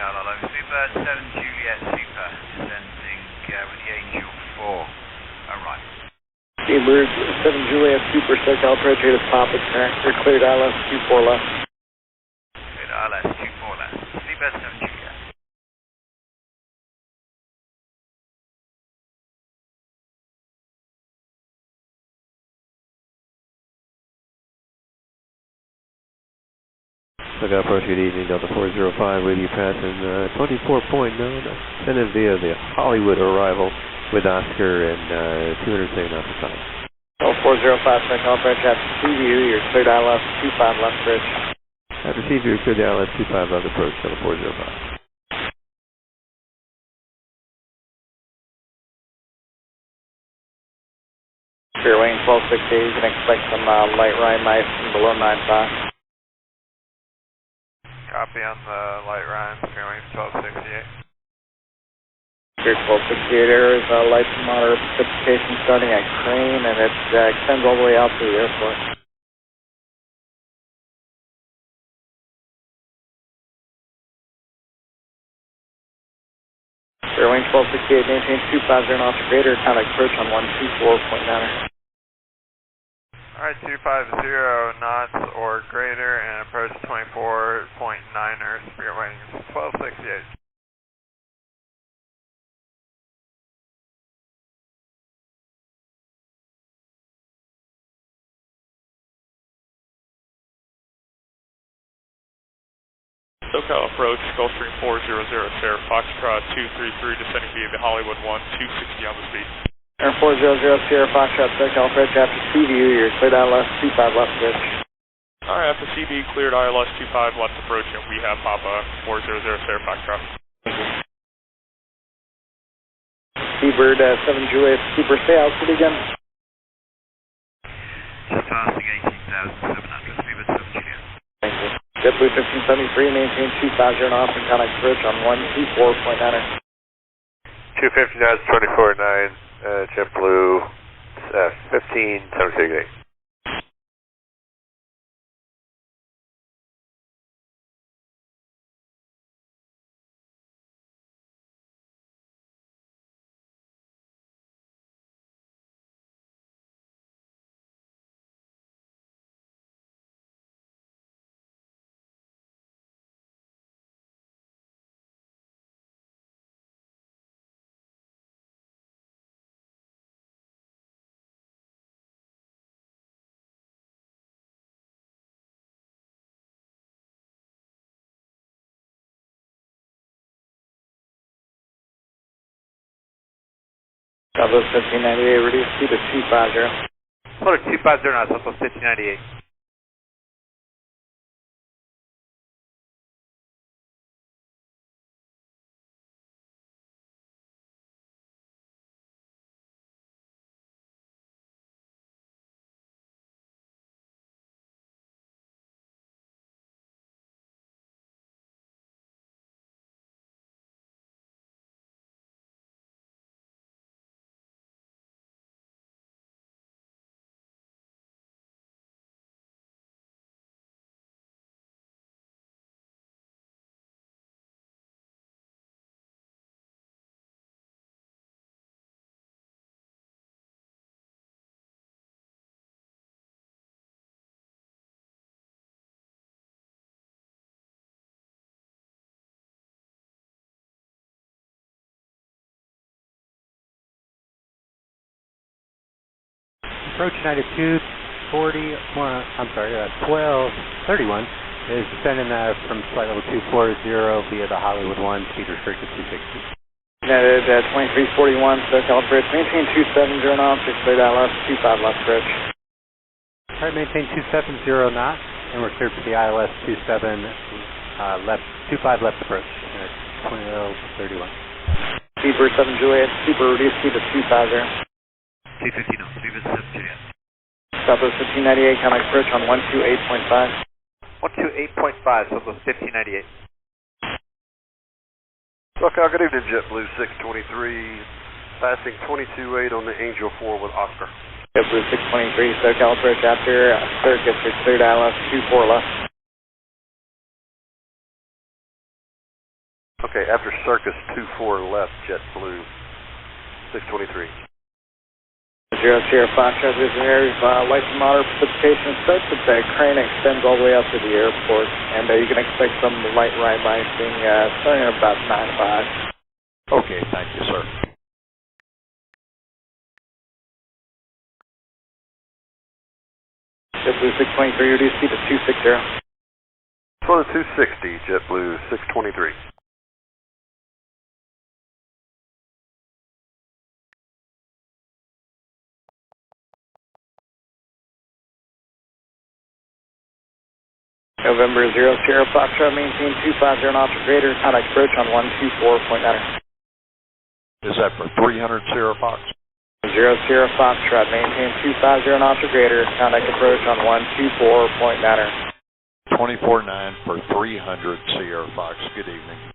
SoCal, hello. Super 7 Juliet Super, descending with the Angel 4. Alright. Seabird 7 Juliet Super, SoCal, approach to Papa Track. You're cleared ILS 24 left. Cleared ILS 24 left. Seabird 7 Juliet. SoCal approach, good evening, Delta 405 with you passing 24.9, descended via the Hollywood arrival with Oscar and 200 knots of time. Delta 405, SoCal approach after CVU, you're cleared ILS 25 left bridge. After CVU, cleared the ILS 25 left approach, Delta 405. Fairway 1268, you can expect some light Ryan mice from below 95. Copy on the light Ryan, fairway 1268. Here 1268 air is light to moderate precipitation starting at Crane, and it extends all the way out to the airport. Fairway 1268, maintain 250 knots or greater, contact approach on 124.9. Alright, 250 knots or greater and approach 24.9er, spirit wings 1268. SoCal approach, Gulfstream 400, Sierra Foxtrot 233, descending via the Hollywood 1, 260 on the speed. Air 400, Sierra Foxtrot, SoCal approach after CVU, you're cleared ILS 25 left bridge. Alright, after CB, cleared ILS 25 left approach, and we have Papa 400, Sierra Foxtrot. Seabird 7 Juliet Super, stay altitude again. Just passing 18,700, Seabird 7 Juliet. Thank you. JetBlue 1573, maintain 250 knots and contact approach on 124.9er. 250 knots, 24.9, JetBlue 1573. Southwest 1598, reduce speed to 250. Hold it, 250 knots, Southwest 1598. Approach 9240, 1231 is descending from flight level 240 via the Hollywood 1, speed restricted 260. United 2341, SoCal approach, maintain 270 knots, you're cleared ILS 25 left bridge. Alright, maintain 270 knots, and we're cleared for the ILS 27 left, 25 left approach, 1231. Seabird 7 Juliet, Super, reduce speed to 250. 250 knots, Seabird 7 Juliet. Southwest 1598, contact approach on 128.5. 128.5, Southwest 1598. SoCal, good evening, JetBlue 623, passing 22.8 on the Angel 4 with Oscar. JetBlue 623, SoCal approach after circuit, you're cleared ILS 24 left. Okay, after circus 24 left, JetBlue 623. 0 Sierra Foxtrot, this is Harry. Light to moderate precipitation starts at the crane and extends all the way out to the airport, and you can expect some light ride icing starting at about 9:05. Okay, thank you, sir. JetBlue 623, reduce speed to 260. Slow to 260, JetBlue 623. November 0 Sierra Foxtrot, maintain 250 knots or greater, contact approach on 124.9. Is that for 300 Sierra Fox? 0 Sierra Foxtrot, maintain 250 knots or greater, contact approach on 124.9. 24.9 for 300 Sierra Fox. Good evening.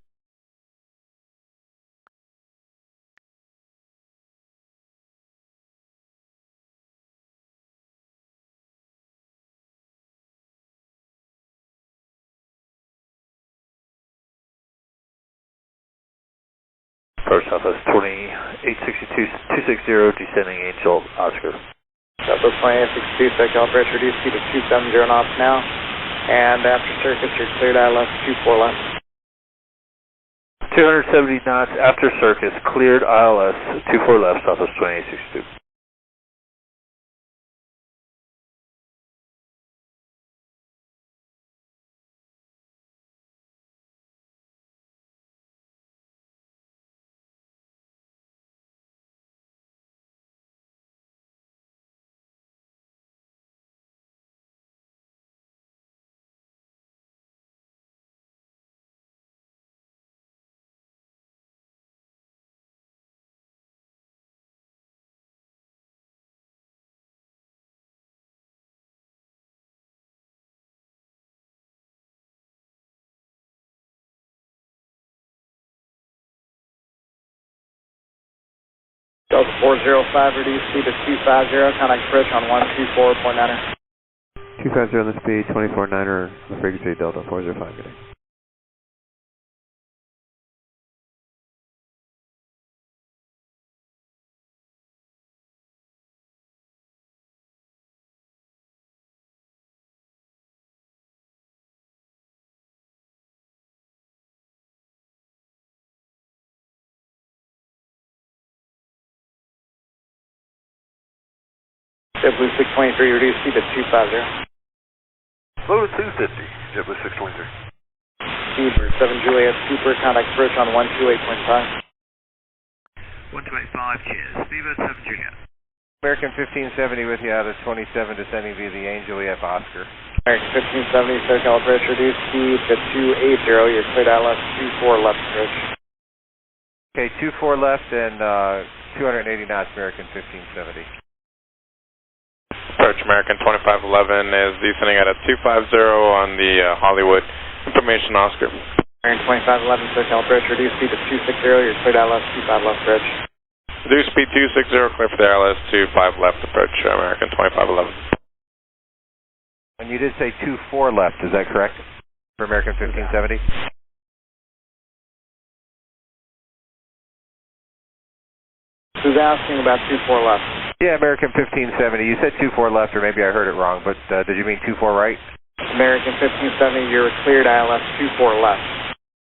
Approach Southwest 2862, 260, descending Angel Oscar. Southwest 2862, second pressure, reduce speed to 270 knots now, and after circuits you're cleared ILS 24 left. 270 knots after circus, cleared ILS 24 left, Southwest 2862. Delta 405, reduce speed to 250, contact approach on 124.9. 250 on the speed, 24.9er, frequency Delta 405, good day. JetBlue 623, reduce speed to 250. Slow to 250, JetBlue 623. Speed for 7 Juliet Super, contact approach on 128.5. 125, cheers. Viva 7 Juliet. American 1570 with you out of 27, descending via the Angel EF Oscar. American 1570, SoCal approach, reduce speed to 280, you're cleared ILS 24 left approach. Okay, 24 left and 280 knots, American 1570. Approach American 2511 is descending at a 250 on the Hollywood Information Oscar. American 2511, SoCal approach, reduce speed to 260, you're cleared ILS 25 left approach. Reduce speed 260, clear for the ILS 25 left approach, American 2511. And you did say 24 left, is that correct? For American 1570? Who's asking about 24 left? Yeah, American 1570. You said 24 left, or maybe I heard it wrong, but did you mean 24 right? American 1570, you're cleared ILS 24 left.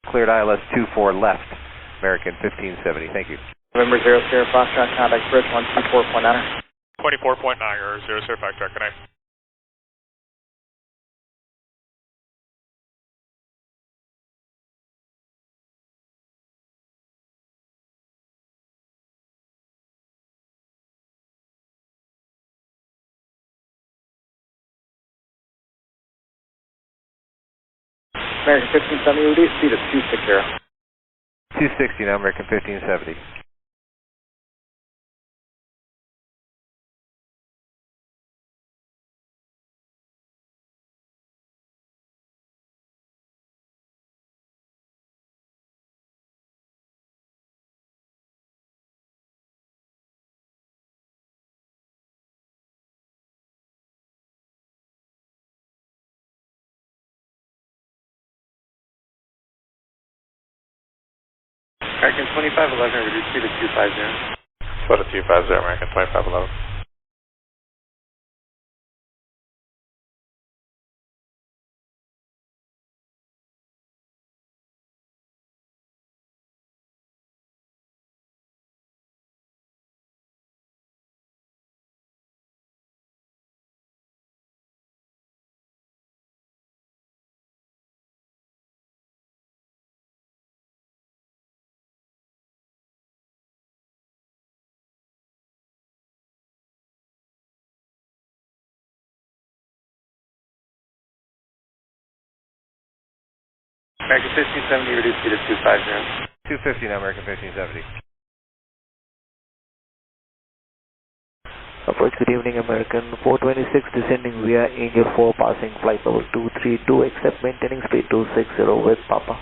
Cleared ILS 24 left, American 1570. Thank you. November 0 Sierra Foxtrot, contact approach 124.9. 24.9 or 0 Sierra Foxtrot, connect. American 1570, reduce speed to 260. 260 now, American 1570. American 2511, reduce speed to 250. Florida 250, American 2511. American 1570, reduce speed to 250. 250 now, American 1570. Approach, good evening, American 426 descending via Angel 4, passing flight level 232, except maintaining speed 260 with Papa.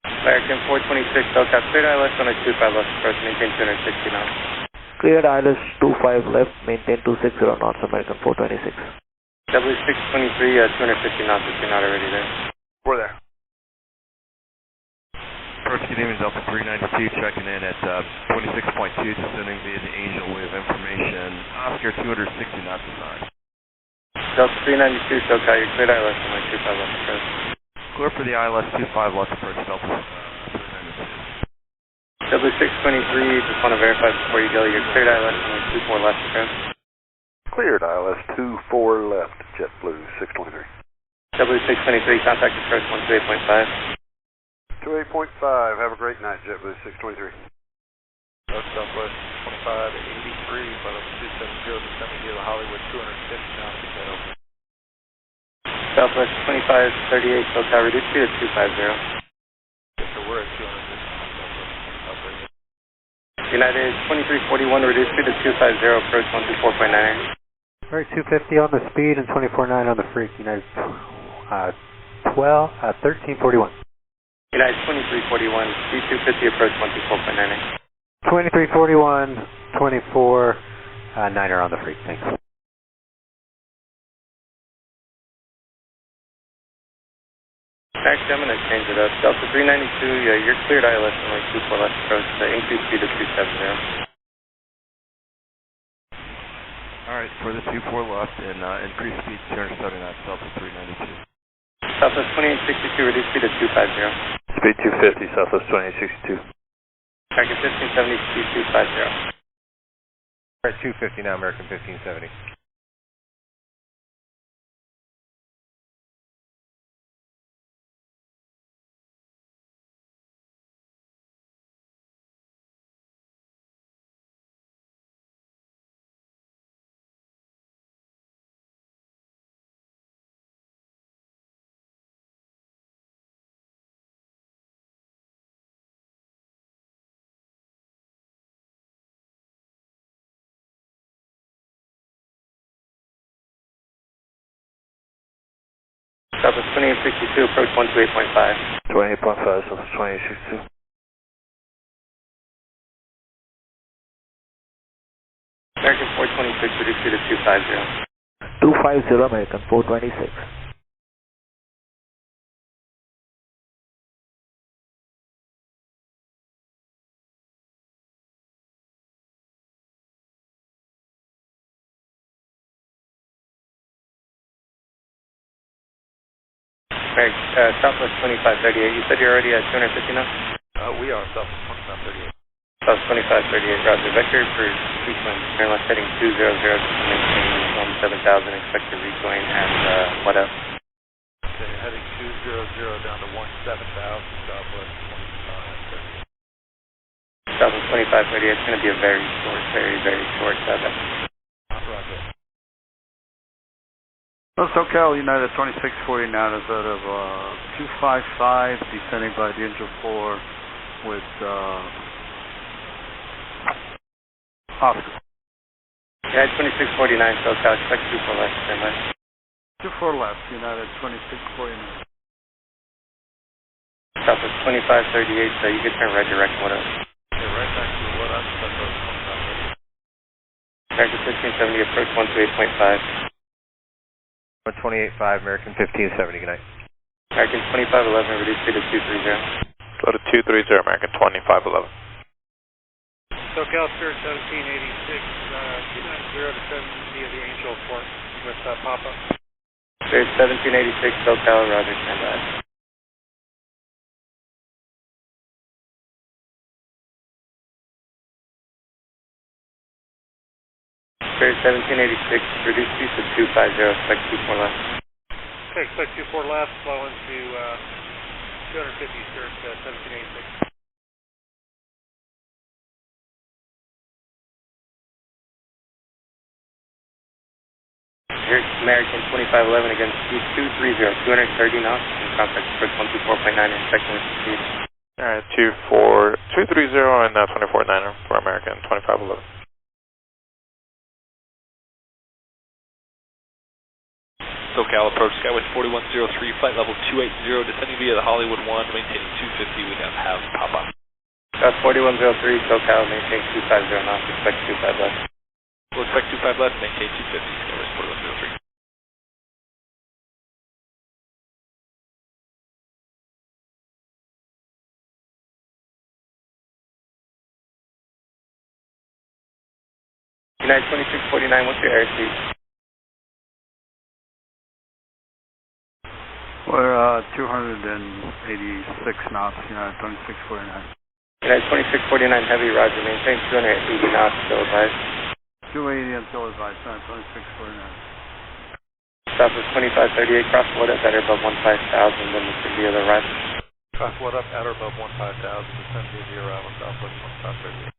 American 426, SoCal, cleared ILS on a 25 left approach, maintain 260 knots. Cleared ILS 25 left, maintain 260 knots, American 426. W623, 250 knots if you're not already there. We're there. Approach, good evening, Delta 392, checking in at 26.2, descending via the Angel with information. Oscar 260 knots aside. Delta 392, SoCal, you're cleared ILS on a 25 left approach. Clear for the ILS 25 left approach, Delta 392. W623, just want to verify before you go, you're cleared ILS on a 24 left approach. Cleared ILS 24 left, JetBlue 623. W623, contact approach 128.5. 28.5, have a great night, JetBlue 623. Southwest 25 to 83, but up 270, descending via the Hollywood 250 knots, get open. Southwest 2538, SoCal, reduce speed to 250. So we're at 250 knots, United 2341, reduce speed to 250, approach 124.9. Alright, 250 on the speed and 24.9 on the freak. United 1341. United 2341, speed 250, approach 124.9. 2341, 24, niner on the freak. Thanks. Actually, I'm going to change it up. Delta 392, yeah, you're cleared ILS on like 24 left approach, increase speed to 270. Alright, for the 24 left and increase speed 270 knots, Delta 392. Southwest 2862, reduce speed to 250. Speed 250, Southwest 2862. American 1570, speed 250. We're at 250 now, American 1570. Southwest 2862, approach 128.5. 28.5, Southwest 2862. American 426, reduce speed to 250. 250, American 426. Southwest 2538, you said you're already at 250 now? We are Southwest 2538. Southwest 2538, roger. Vector for sequence, turn left heading 200, maintain 7000, expect to rejoin at what up? Okay, heading 200 down to 17,000, Southwest 2538. Southwest 2538, it's going to be a very short, very short Roger. Well, SoCal United 2649 is out of 255, descending by the Angel 4 with Oscar. United 2649, SoCal, expect 24 left, stand by. 24 left, United 2649. Southwest 2538, so you can turn right direct, what up? Okay, right back to what up, Southwest 2538. American 1570, approach 128.5. 128.5, American 1570, good night. American 2511, reduce speed to 230. Go to 230, American 2511. SoCal Spirit 1786, 290 descend via the Angel Port with Papa. Spirit 1786, SoCal, roger, stand by. Spirit 1786, reduce speed to 250, expect 24 left. Okay, expect 24 left, slow into 250, Spirit 1786. Here, American 2511 against speed 230, 230 knots, and contact approach 124.9, expecting with speed. Alright, 230 and 24.9 for American 2511. SoCal approach Skyway 4103, flight level 280, descending via the Hollywood 1, maintaining 250, we have Papa. 4103, SoCal, maintain 250 knots, expect 25 left. We'll expect 25 left, maintain 250, Skyway 4103. United 2649, what's your airspeed? We're 286 knots, United 2649. United 2649, heavy, roger, maintain 280 knots, still advised. 280 until advised, United 2649. Stop with 2538, cross what up at or above 15,000, then we can be the right. Cross what up at or above 15,000, descend via the arrival, Southwest 2538.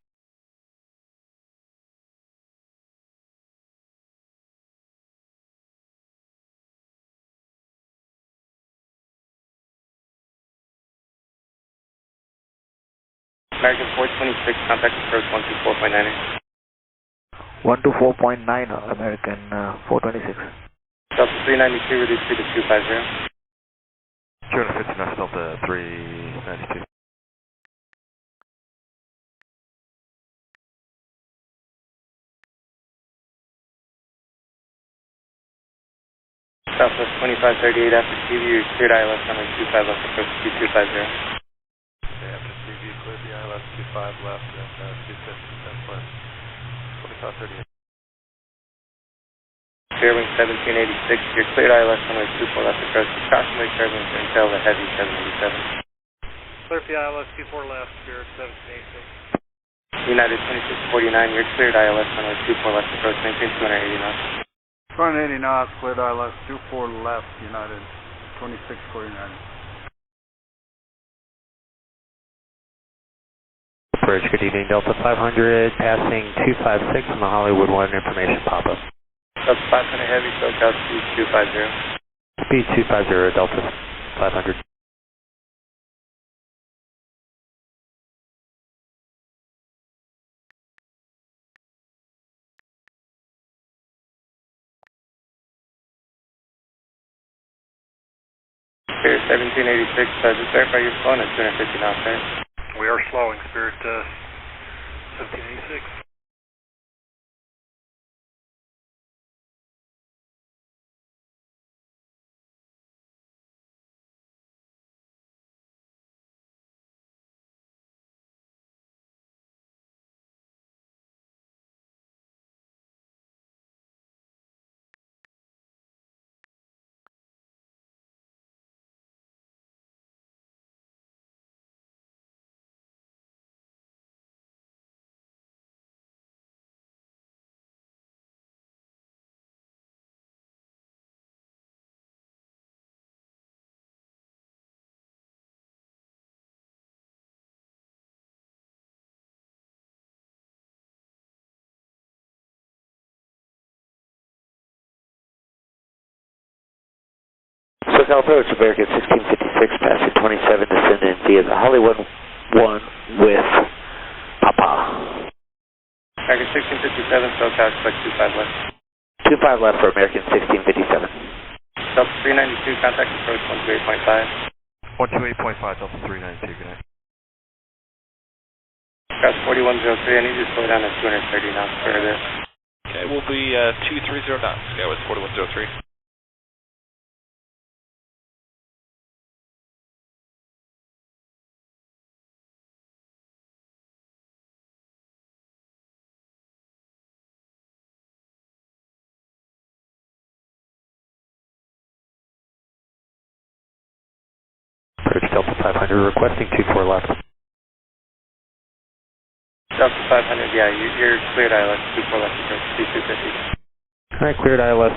American 426, contact approach 124.9. 124.9, American 426. Delta 392, reduce speed to 250. 250 knots, Delta 392. Southwest 2538, after TV, you're cleared ILS runway 25 left, approach 2250. Okay, after CV, clear the ILS 25 left and 250 southwest 2538. Fairwing 1786, you're cleared ILS runway 24 left, approach approximately turbulence and tail the heavy 787. Clear the ILS 24 left, Spirit 1786. United 2649, you're cleared ILS runway 24 left, approach maintain 280 knots. 280 knots, cleared ILS 24 left, United 2649. Bridge, good evening, Delta 500, passing 256 on the Hollywood 1, information pop-up. Delta 500 heavy, SoCal, speed 250. Speed 250, Delta 500. Spirit 1786, just verify you're flowing at 250 knots, right? We are slowing, Spirit 1786. SoCal approach, American 1656, passing 27, descending via the Hollywood 1 with Papa. American 1657, SoCal, expect 25 left. 25 left for American 1657. Delta 392, contact approach 128.5. 128.5, Delta 392, good night. Cross 4103, I need you to slow down to 230 knots for this. Okay, we'll be 230 knots, Skyway 4103. approach Delta 500, requesting 24 left. Delta 500, yeah, you're cleared ILS 24 left approach, 2250. Alright, cleared ILS